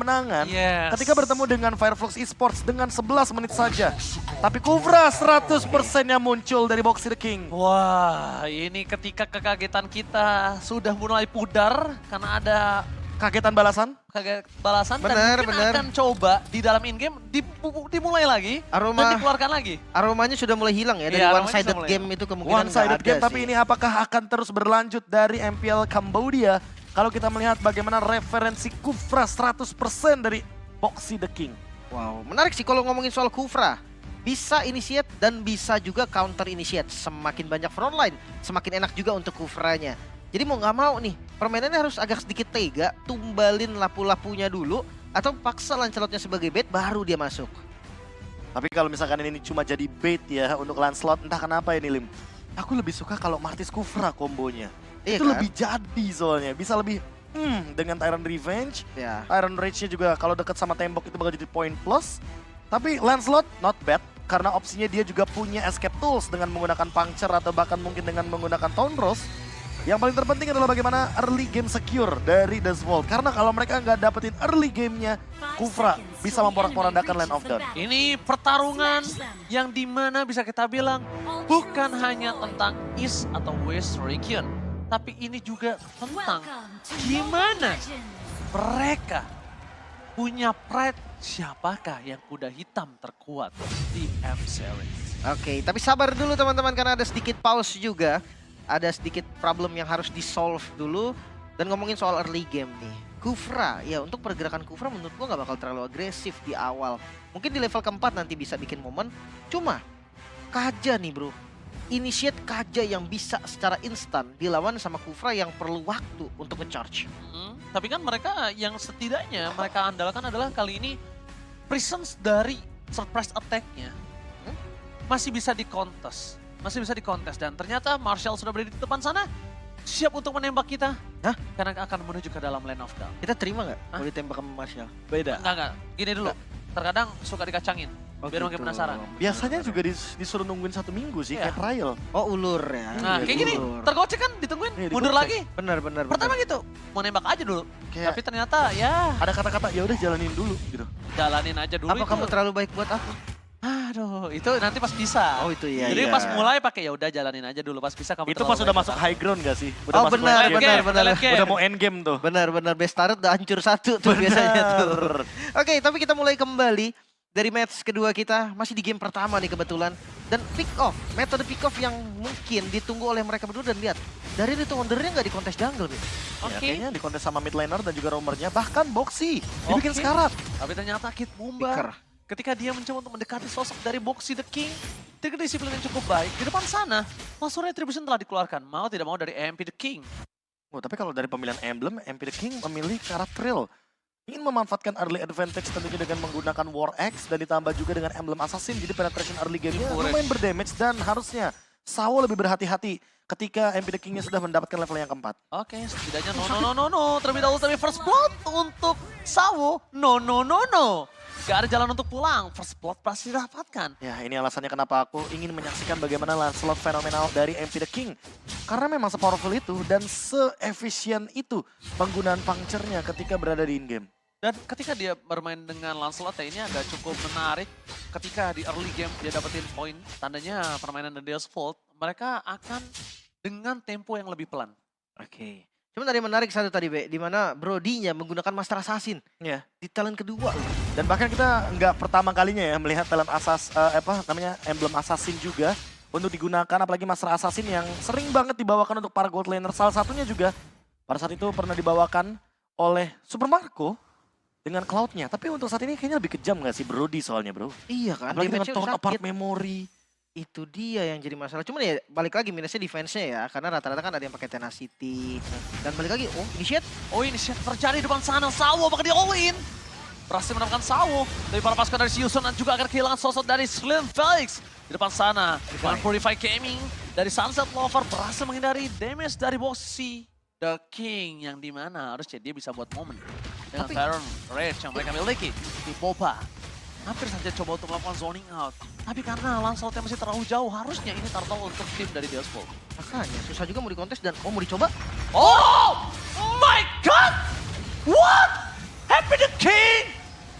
kemenangan Yes. ketika bertemu dengan Fireflux Esports dengan 11 menit saja. Tapi Kufra 100% yang muncul dari Boxy the King. Wah, ini ketika kekagetan kita sudah mulai pudar karena ada Kagetan balasan? balasan dan Benar, mungkin benar. akan coba di dalam in-game dimulai lagi dan dikeluarkan lagi. Aromanya sudah mulai hilang ya dari Iya, aromanya one-sided sudah mulai game itu kemungkinan One-sided nggak ada game, tapi sih. ini apakah akan terus berlanjut dari MPL Cambodia? Kalau kita melihat bagaimana referensi Kufra 100% dari Boxy the King. Wow, menarik sih kalau ngomongin soal Kufra. Bisa initiate dan bisa juga counter initiate. Semakin banyak frontline, semakin enak juga untuk Kufranya. Jadi mau nggak mau nih, permainannya harus agak sedikit tega, tumbalin lapu-lapunya dulu, atau paksa Lancelotnya sebagai bait, baru dia masuk. Tapi kalau misalkan ini cuma jadi bait ya untuk Lancelot, entah kenapa ini Lim. Aku lebih suka kalau Martis Kufra kombonya. Iya Itu kan? lebih jadi soalnya, bisa lebih dengan Tyrant Revenge. Ya. Tyrant Rage-nya juga kalau dekat sama tembok itu bakal jadi point plus. Tapi Lancelot not bad, karena opsinya dia juga punya escape tools dengan menggunakan puncture atau bahkan mungkin dengan menggunakan Tone Rose. Yang paling terpenting adalah bagaimana early game secure dari Dustvault. Karena kalau mereka nggak dapetin early game-nya, Kufra bisa memporak-porandakan Land of Dawn. Ini pertarungan yang dimana bisa kita bilang bukan hanya tentang East atau West region, tapi ini juga tentang gimana mereka punya pride siapakah yang kuda hitam terkuat di M-Series. Oke, tapi sabar dulu teman-teman karena ada sedikit pause juga. Ada sedikit problem yang harus di-solve dulu. Dan ngomongin soal early game nih. Kufra, ya untuk pergerakan Kufra menurut gua nggak bakal terlalu agresif di awal. Mungkin di level keempat nanti bisa bikin momen. Cuma, Kaja nih bro. Initiate Kaja yang bisa secara instan dilawan sama Kufra yang perlu waktu untuk nge-charge. Tapi kan mereka yang setidaknya mereka andalkan adalah kali ini presence dari surprise attack-nya masih bisa di-contest. Masih bisa dikontes dan ternyata Marshall sudah berada di depan sana. Siap untuk menembak kita. Hah? Karena akan menuju ke dalam Land of Dawn. Kita terima nggak kalau ditembak sama Marshall? Beda. Enggak. Gini dulu. Terkadang suka dikacangin. Oh, Biar gitu. makin penasaran. Biasanya juga disuruh nungguin 1 minggu sih, Iya. kayak trial. Oh ulur ya. Nah, Iya, kayak gini. ulur. Tergocek kan ditungguin. Iya, Mundur digocek. lagi. Benar. Pertama gitu. Mau nembak aja dulu. Kayak Tapi ternyata ya ada kata-kata, ya udah jalanin dulu gitu. jalanin aja dulu. Apa itu. kamu terlalu baik buat aku? Aduh, itu nanti pas bisa. Oh itu ya. Jadi iya. pas mulai pakai ya udah jalanin aja dulu. Pas bisa kamu Itu terlalu pas udah baik masuk buat high ground gak sih? Oh, Udah masuk benar, late aku. game. benar. Late game. Udah mau end game tuh. Benar, best start udah hancur satu tuh biasanya tuh. Oke, tapi kita mulai kembali dari match kedua kita. Masih di game pertama nih kebetulan. Dan pick off, metode pick off yang mungkin ditunggu oleh mereka berdua dan lihat. Dari itu Wondernya nggak di kontes jungle nih. Ya, Oke. kayaknya di kontes sama mid laner dan juga roamernya. Bahkan Boxy dibikin Oke. sekarat. Tapi ternyata Kid Picker. Mumba ketika dia mencoba untuk mendekati sosok dari Boxy the King dengan disiplin yang cukup baik. Di depan sana, langsung retribution telah dikeluarkan. Mau tidak mau dari EMP the King. Oh, tapi kalau dari pemilihan emblem, MP the King memilih ke arah Trill. Ingin memanfaatkan early advantage tentunya dengan menggunakan War Axe dan ditambah juga dengan emblem Assassin. Jadi penetration early game-nya lumayan berdamage dan harusnya Sawo lebih berhati-hati ketika MP the King-nya sudah mendapatkan level yang keempat. Oke, setidaknya no. Terlebih dahulu tapi first blood untuk Sawo. No. Gak ada jalan untuk pulang. First blood pasti didapatkan. Ya, ini alasannya kenapa aku ingin menyaksikan bagaimana Lancelot fenomenal dari MP the King. Karena memang se-powerful itu dan se-efisien itu penggunaan puncture-nya ketika berada di in-game. Dan ketika dia bermain dengan Lancelot ya ini agak cukup menarik. Ketika di early game dia dapetin poin, tandanya permainan The Dustvault, mereka akan dengan tempo yang lebih pelan. Oke. Cuma tadi menarik satu tadi, Be, di mana Brody-nya menggunakan Master Assassin Ya. di talent kedua. Dan bahkan kita nggak pertama kalinya ya melihat talent emblem assassin juga untuk digunakan, apalagi Master Assassin yang sering banget dibawakan untuk para gold laner. Salah satunya juga pada saat itu pernah dibawakan oleh Super Marco dengan Cloud-nya. Tapi untuk saat ini kayaknya lebih kejam nggak sih Brody soalnya bro? Iya kan, Apalagi dengan damage-nya torn sakit. apart memory. Itu dia yang jadi masalah. Cuman ya balik lagi minusnya defense-nya ya. Karena rata-rata kan ada yang pakai tenacity. Dan balik lagi, oh initiate. Oh ini terjadi di depan sana. Sawo bakal di all-in. Berhasil mendapatkan Sawo. Dari para pasukan dari Siuson dan juga akan kehilangan sosok dari Slim Felix. Di depan sana. Dengan Purify Gaming dari Sunset Lover berhasil menghindari damage dari Boxy the King. Yang dimana harusnya dia bisa buat momen. Dengan Tyrant Rage yang mereka miliki. Di Popa. Hampir saja coba untuk melakukan zoning out. Tapi karena Lancelotnya masih terlalu jauh, harusnya ini turtle untuk tim dari Dustvault. Makanya susah juga mau dikontes dan mau dicoba. Oh my god! What? Happy the King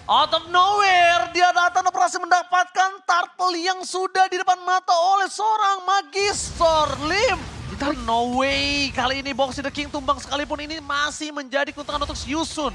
Out of nowhere, dia datang dan berhasil mendapatkan turtle yang sudah di depan mata oleh seorang Magister Lim. No way, kali ini Boxy the King tumbang sekalipun ini masih menjadi keuntungan untuk Yusun.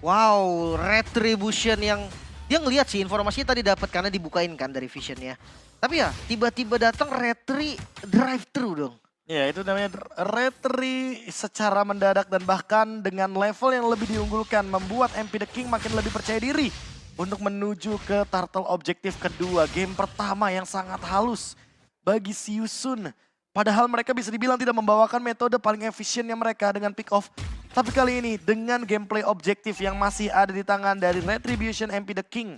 Wow, Retribution yang dia ngelihat sih informasinya tadi dapat karena dibukain kan dari visionnya. Tapi ya tiba-tiba datang Retri drive thru dong. Ya itu namanya retri secara mendadak dan bahkan dengan level yang lebih diunggulkan membuat MP The King makin lebih percaya diri untuk menuju ke turtle objektif kedua. Game pertama yang sangat halus bagi Yusun. Padahal mereka bisa dibilang tidak membawakan metode paling efisiennya mereka dengan pick off. Tapi kali ini dengan gameplay objektif yang masih ada di tangan dari Retribution MP The King.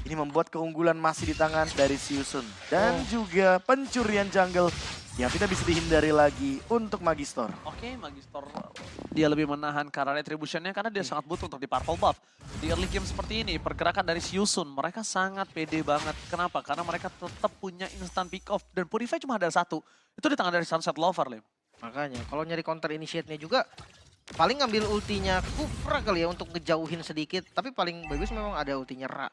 Ini membuat keunggulan masih di tangan dari Yusun. Dan juga pencurian jungle yang tidak bisa dihindari lagi untuk Magister. Oke, Magister dia lebih menahan karena retributionnya karena dia sangat butuh untuk di purple buff. Di early game seperti ini, pergerakan dari Yusun mereka sangat pede banget. Kenapa? Karena mereka tetap punya instant pick off dan Purify cuma ada satu. Itu di tangan dari Sunset Lover, Lim. Makanya kalau nyari counter initiate-nya juga paling ngambil ultinya Kufra kali ya untuk ngejauhin sedikit. Tapi paling bagus memang ada ultinya Ra.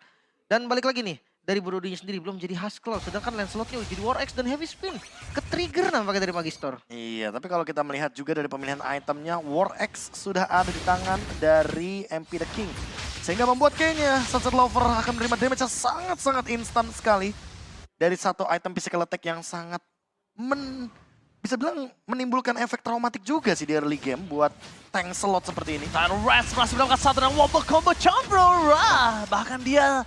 Dan balik lagi nih, dari Brodinya sendiri belum jadi Husklaw, sedangkan Lancelotnya udah jadi War Axe dan Heavy Spin. Ke-trigger nampaknya dari Magister. Iya, tapi kalau kita melihat juga dari pemilihan itemnya, War Axe sudah ada di tangan dari MP The King. Sehingga membuat kayaknya Sunset Lover akan menerima damage yang sangat-sangat instan sekali. Dari satu item physical attack yang sangat bisa bilang menimbulkan efek traumatik juga sih di early game buat tank slot seperti ini. Dan Rest masih mendapatkan satu dan wombo combo Chambro. Bahkan dia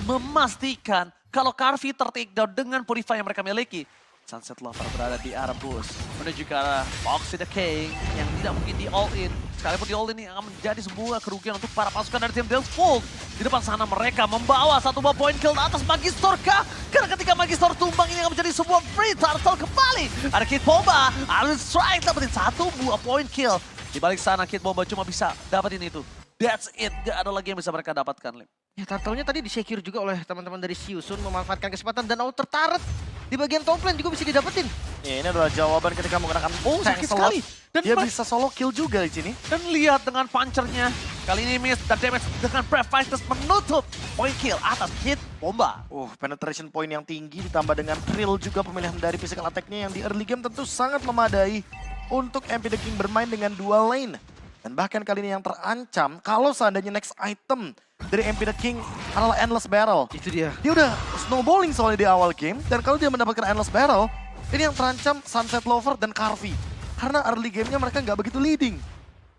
memastikan kalau Carvi ter-takedown dengan Purify yang mereka miliki. Sunset Lover berada di arah boost menuju ke arah Boxy the King yang tidak mungkin di all-in. Sekalipun di all-in ini akan menjadi sebuah kerugian untuk para pasukan dari tim Delphult. Di depan sana mereka membawa satu buah point kill atas Magister kah? Karena ketika Magister tumbang ini akan menjadi sebuah free turtle kembali. Ada Kid Bomba, Alvin Strike dapetin satu buah point kill. Di balik sana Kid Bomba cuma bisa dapetin itu. That's it, gak ada lagi yang bisa mereka dapatkan, Lim. Ya turtle-nya tadi di-secure juga oleh teman-teman dari Yusun memanfaatkan kesempatan dan outer turret di bagian top lane juga bisa didapetin. Ya, ini adalah jawaban ketika menggunakan tank sakit slot. sekali. Dan Dia bisa solo kill juga di sini. Dan lihat dengan punchernya. Kali ini miss dan damage dengan Brave Fighters menutup point kill atas Kid Bomba. Penetration point yang tinggi ditambah dengan thrill juga pemilihan dari physical attack-nya yang di early game tentu sangat memadai untuk MP The King bermain dengan dual lane. Dan bahkan kali ini yang terancam kalau seandainya next item dari MP The King adalah Endless Barrel. Itu dia. Dia udah snowballing soalnya di awal game. Dan kalau dia mendapatkan Endless Barrel, ini yang terancam Sunset Lover dan Carvi. Karena early game-nya mereka nggak begitu leading.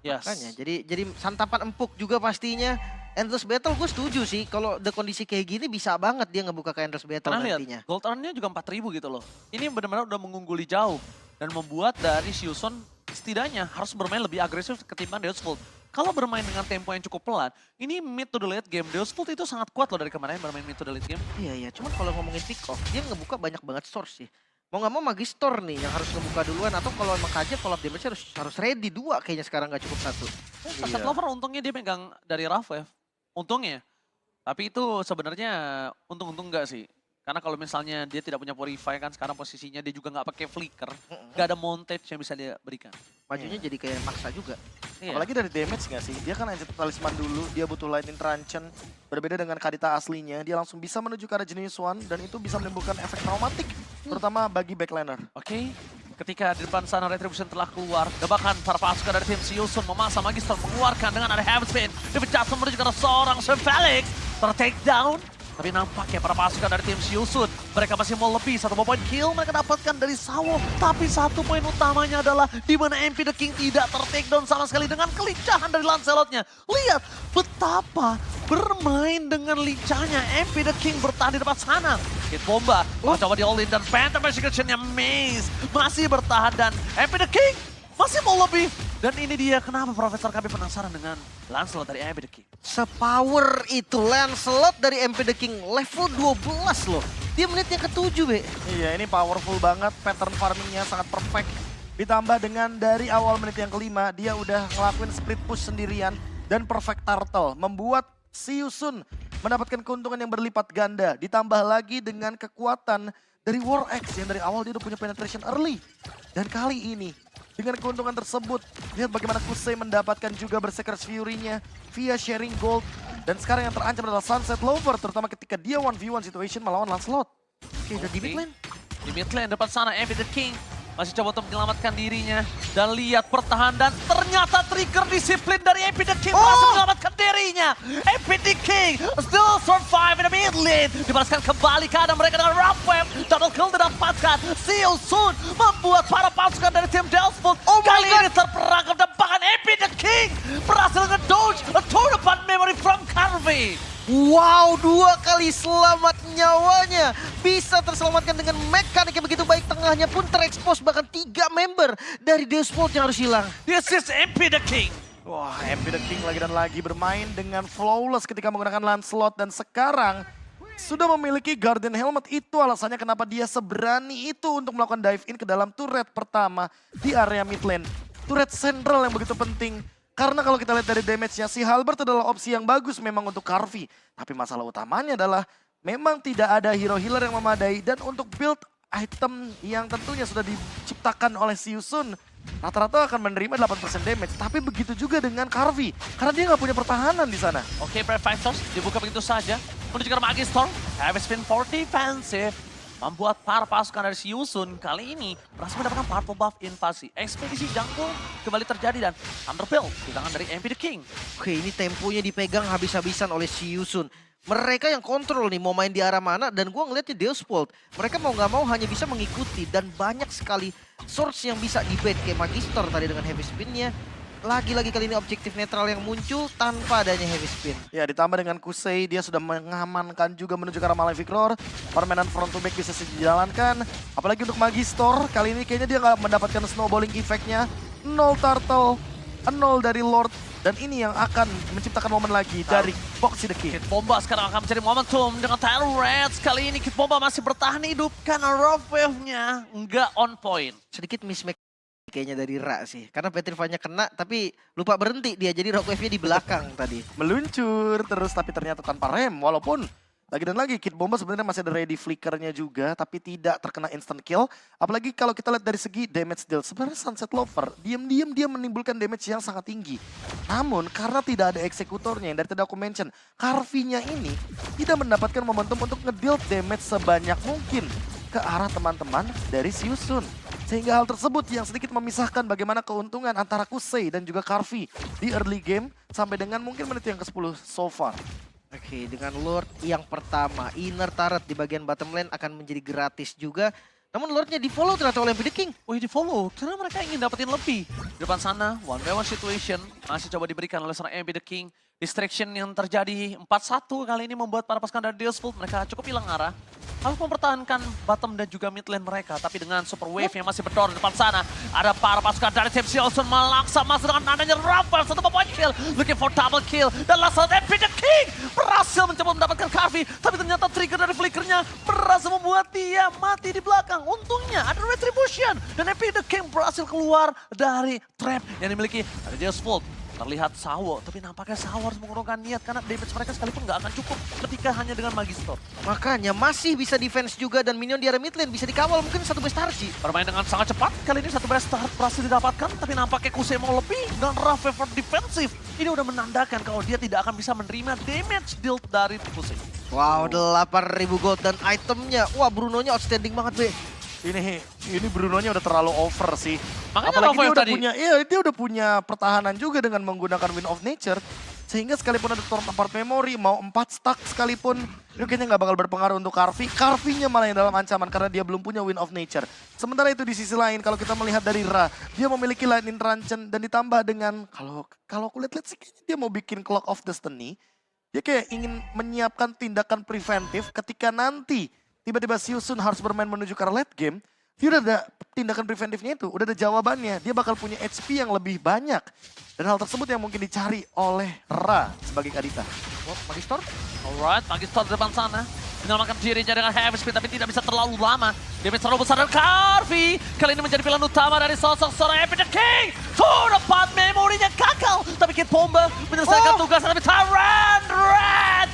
Yes. Makanya jadi santapan empuk juga pastinya. Endless Battle gue setuju sih. Kalau the kondisi kayak gini bisa banget dia ngebuka ke Endless Battle Karena nantinya. lihat, gold earn-nya juga 4.000 gitu loh. Ini benar-benar udah mengungguli jauh. Dan membuat dari Yusun setidaknya harus bermain lebih agresif ketimbang Delphult. Kalau bermain dengan tempo yang cukup pelan, ini mid to the late game. Delphult itu sangat kuat loh dari kemarin bermain mid to the late game. Iya, cuman kalau ngomongin pick off, dia ngebuka banyak banget source sih. Mau nggak mau Magister nih yang harus ngebuka duluan, atau kalau emang kaget follow up damage harus ready dua kayaknya sekarang nggak cukup satu. Sunset Lover untungnya dia pegang dari Rafwave. Untungnya. Tapi itu sebenarnya untung-untung enggak sih. Karena kalau misalnya dia tidak punya Purify kan sekarang posisinya dia juga nggak pakai flicker. Nggak ada montage yang bisa dia berikan. Majunya jadi kayak maksa juga. Iya. Apalagi dari damage nggak sih? Dia kan Ancient Talisman dulu, dia butuh Lightning Truncheon. Berbeda dengan Kadita aslinya, dia langsung bisa menuju ke arah Genius One dan itu bisa menimbulkan efek traumatik. Terutama bagi backliner. Oke, ketika di depan sana Retribution telah keluar, bahkan para pasukan dari tim Yusun memasang Magister mengeluarkan dengan ada Heavy Spin. Dipecah menuju ke arah seorang Sir Felix, ter-take down. Tapi nampaknya para pasukan dari tim Yusun, mereka masih mau lebih. Satu poin kill mereka dapatkan dari Sawo. Tapi satu poin utamanya adalah di mana MP The King tidak ter-takedown sama sekali dengan kelincahan dari Lancelotnya. Lihat betapa bermain dengan lincahnya MP The King bertahan di depan sana. Kid Bomba, coba di all-in dan Phantom Execution-nya Maze masih bertahan dan MP The King masih mau lebih. Dan ini dia kenapa Profesor kami penasaran dengan Lancelot dari MP The King. Sepower itu Lancelot dari MP The King level 12 loh. Dia menit yang ke-7, Be. Iya, ini powerful banget, pattern farmingnya sangat perfect. Ditambah dengan dari awal menit yang kelima, dia udah ngelakuin split push sendirian dan perfect turtle. Membuat Yusun mendapatkan keuntungan yang berlipat ganda. Ditambah lagi dengan kekuatan dari War Axe yang dari awal dia udah punya penetration early. Dan kali ini, dengan keuntungan tersebut, lihat bagaimana Kusei mendapatkan juga Berserker's Fury-nya via sharing gold Dan sekarang yang terancam adalah Sunset Lover, terutama ketika dia 1v1 situation melawan Lancelot. Oke, udah di mid lane. Di mid lane depan sana, Envy the King masih coba untuk menyelamatkan dirinya. Dan lihat pertahanan, dan ternyata trigger disiplin dari Envy the King berhasil menyelamatkan dirinya. Envy the King still survive in the mid lane. Dibalaskan kembali ke arah mereka dengan Rough Wave. Double kill didapatkan. Seal Soon membuat para pasukan dari tim Delphos kali ini terperangkap. Dan bahkan Envy the King berhasil nge-dodge a tournament memory from Carvey. Wow, 2 kali selamat nyawanya. Bisa terselamatkan dengan mekanik yang begitu baik. Tengahnya pun terekspos, bahkan 3 member dari Deus Vult yang harus hilang. This is Envy the King. Wah, Envy the King lagi dan lagi bermain dengan flawless ketika menggunakan Lancelot. Dan sekarang sudah memiliki Guardian Helmet. Itu alasannya kenapa dia seberani itu untuk melakukan dive in ke dalam turret pertama di area mid lane. Turret sentral yang begitu penting. Karena kalau kita lihat dari damage-nya, si Halberd adalah opsi yang bagus memang untuk Carvey. Tapi masalah utamanya adalah memang tidak ada hero healer yang memadai. Dan untuk build item yang tentunya sudah diciptakan oleh Siusun, rata-rata akan menerima 8% damage. Tapi begitu juga dengan Carvey, karena dia nggak punya pertahanan di sana. Oke, Brave Fighters dibuka begitu saja. Menuju ke Magister, Heavy Spin for defensive. Membuat para pasukan dari Siusun kali ini berhasil mendapatkan purple buff invasi. Ekspedisi jungle kembali terjadi dan Thunderbolt di tangan dari Envy the King. Oke, ini temponya dipegang habis-habisan oleh Siusun. Mereka yang kontrol nih mau main di arah mana, dan gua ngeliatnya Deus Vult. Mereka mau nggak mau hanya bisa mengikuti, dan banyak sekali source yang bisa di-bait kayak Magister tadi dengan heavy spin-nya. Lagi-lagi kali ini objektif netral yang muncul tanpa adanya heavy spin. Ya, ditambah dengan Kusei, dia sudah mengamankan juga menuju ke arah Malefic Roar. Permainan front to back bisa dijalankan. Apalagi untuk Magister, kali ini kayaknya dia nggak mendapatkan snowballing effect-nya. 0 Turtle, 0 dari Lord. Dan ini yang akan menciptakan momen lagi dari Boxy the King. Kid Bomba sekarang akan mencari momentum dengan Tyrants. Kali ini Kid Bomba masih bertahan hidup karena Rough Wave-nya nggak on point. Sedikit mismatch kayaknya dari Ra sih. Karena Petrify-nya kena tapi lupa berhenti dia. Jadi Rock Wave-nya di belakang tadi. Meluncur terus tapi ternyata tanpa rem. Walaupun lagi dan lagi Kid Bomba sebenarnya masih ada ready flickernya juga. Tapi tidak terkena instant kill. Apalagi kalau kita lihat dari segi damage deal. Sebenarnya Sunset Lover diam-diam dia menimbulkan damage yang sangat tinggi. Namun karena tidak ada eksekutornya yang dari tadi aku mention. Carvey-nya ini tidak mendapatkan momentum untuk nge-deal damage sebanyak mungkin ke arah teman-teman dari Siusun. Sehingga hal tersebut yang sedikit memisahkan bagaimana keuntungan antara Kusei dan juga Carvey di early game sampai dengan mungkin menit yang ke-10 so far. Oke, dengan Lord yang pertama, inner turret di bagian bottom lane akan menjadi gratis juga. Namun Lordnya di follow ternyata oleh Envy the King. Wih, di follow karena mereka ingin dapetin lebih. Di depan sana, 1v1 situation masih coba diberikan oleh seorang Envy the King. Distraction yang terjadi 4-1 kali ini membuat para pasukan dari Deus Vult mereka cukup hilang arah. Harus mempertahankan bottom dan juga mid lane mereka. Tapi dengan super wave yang masih berdor di depan sana. Ada para pasukan dari tim Siusun melaksa masuk dengan adanya Rampart. Satu point kill. Looking for double kill. Dan langsung Envy the King berhasil mencoba mendapatkan Carvey. Tapi ternyata trigger dari flickernya berhasil membuat dia mati di belakang. Untungnya ada retribution. Dan Envy the King berhasil keluar dari trap yang dimiliki dari Deus Vult. Terlihat Sawo, tapi nampaknya Sawo harus mengurungkan niat karena damage mereka sekalipun nggak akan cukup ketika hanya dengan Magister. Makanya masih bisa defense juga dan minion di area mid lane bisa dikawal mungkin satu best Tarji. Bermain dengan sangat cepat, kali ini satu best start berhasil didapatkan, tapi nampaknya Kusei mau lebih dan Rough Wave defensif. Ini udah menandakan kalau dia tidak akan bisa menerima damage deal dari Kusei. Wow, 8.000 gold dan itemnya. Wah, Bruno-nya outstanding banget, Be. Ini Bruno-nya udah terlalu over sih. Makanya apalagi dia udah tadi dia udah punya pertahanan juga dengan menggunakan Wind of Nature. Sehingga sekalipun ada torn apart memory, mau 4 stack sekalipun, itu kayaknya nggak bakal berpengaruh untuk Carvey. Carvey-nya malah yang dalam ancaman karena dia belum punya Wind of Nature. Sementara itu di sisi lain, kalau kita melihat dari Ra, dia memiliki Lightning Truncheon dan ditambah dengan, kalau aku lihat sih kayaknya dia mau bikin Clock of Destiny. Dia kayak ingin menyiapkan tindakan preventif ketika nanti tiba-tiba Siusun harus bermain menuju ke late game, dia udah ada tindakan preventifnya itu, udah ada jawabannya. Dia bakal punya HP yang lebih banyak. Dan hal tersebut yang mungkin dicari oleh Ra sebagai Kadita. Oh, Magister? alright, Magister di depan sana. Menyelamatkan dirinya dengan heavy speed tapi tidak bisa terlalu lama. Damage terlalu besar dari Carvey. Kali ini menjadi pilihan utama dari sosok seorang Envy the King. Tempat memorinya gagal. Tapi Kid Bomba menyelesaikan tugas tapi Tyrant Red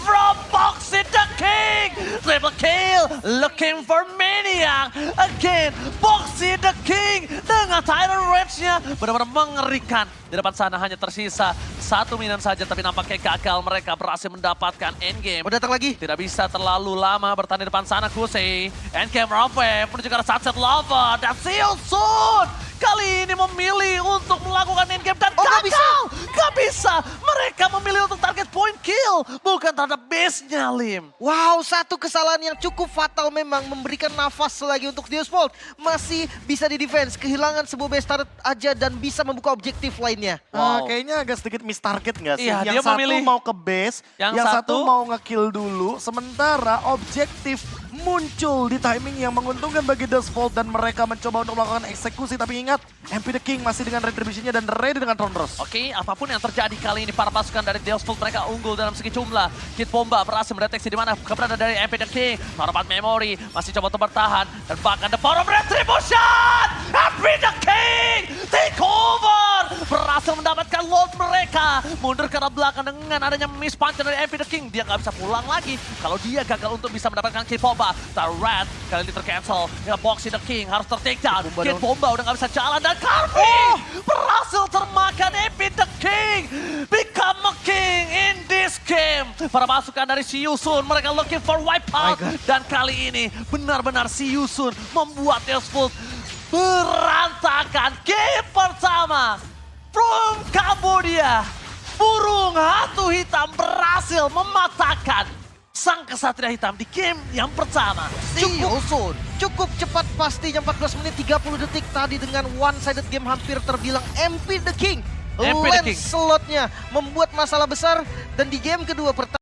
from Boxy the King. Triple kill looking for Maniac. Again, Boxy the King dengan Titan Rage-nya benar-benar mengerikan. Di depan sana hanya tersisa 1 minion saja, tapi nampaknya gagal. Mereka berhasil mendapatkan endgame. Mau datang lagi. Tidak bisa terlalu lama bertahan di depan sana Kusei. Endgame Rafe menuju ke arah Sunset Lava. Dan Silsun kali ini memilih untuk melakukan endgame dan gagal. Gak bisa. Mereka memilih untuk target point kill. Bukan terhadap base-nya, Lim. Wow, satu kesalahan yang cukup fatal memang memberikan nafas lagi untuk Deus Volt. Masih bisa di-defense, kehilangan sebuah base turret aja dan bisa membuka objektif lainnya. Wow. Kayaknya agak sedikit miss target nggak sih? Iya, Yang dia satu memilih- mau ke base, Yang yang satu satu- mau nge-kill dulu. Sementara objektif muncul di timing yang menguntungkan bagi Deus Volt dan mereka mencoba untuk melakukan eksekusi. Tapi ingat, MP The King masih dengan retribution-nya dan ready dengan Thunders. Oke, apapun yang terjadi kali ini para pasukan dari Deus Volt mereka unggul dalam segi jumlah. Kid Bomba berhasil mendeteksi di mana keberadaan dari MP The King. Parapat Memory masih coba untuk bertahan dan bahkan the power of retribution. MP The King take over. Berhasil mendapatkan load mereka. Mundur ke arah belakang dengan adanya miss punch dari MP The King. Dia nggak bisa pulang lagi kalau dia gagal untuk bisa mendapatkan Kid Bomba. Red kali ini tercancel. Ya, Boxy The King harus ter-take down. Kid Bomba udah nggak bisa jalan dan Carvey berhasil termakan MP The King. Become a king in this game. Para pasukan dari Si Yusun mereka looking for wipeout. Dan kali ini benar-benar Si Yusun membuat Deus Volt berantakan. Game pertama from Cambodia. Burung hantu hitam berhasil mematahkan sang kesatria hitam di game yang pertama. Cukup cepat pastinya 14 menit 30 detik tadi dengan one-sided game hampir terbilang MP The King. MP The King. Lance slotnya membuat masalah besar dan di game kedua pertama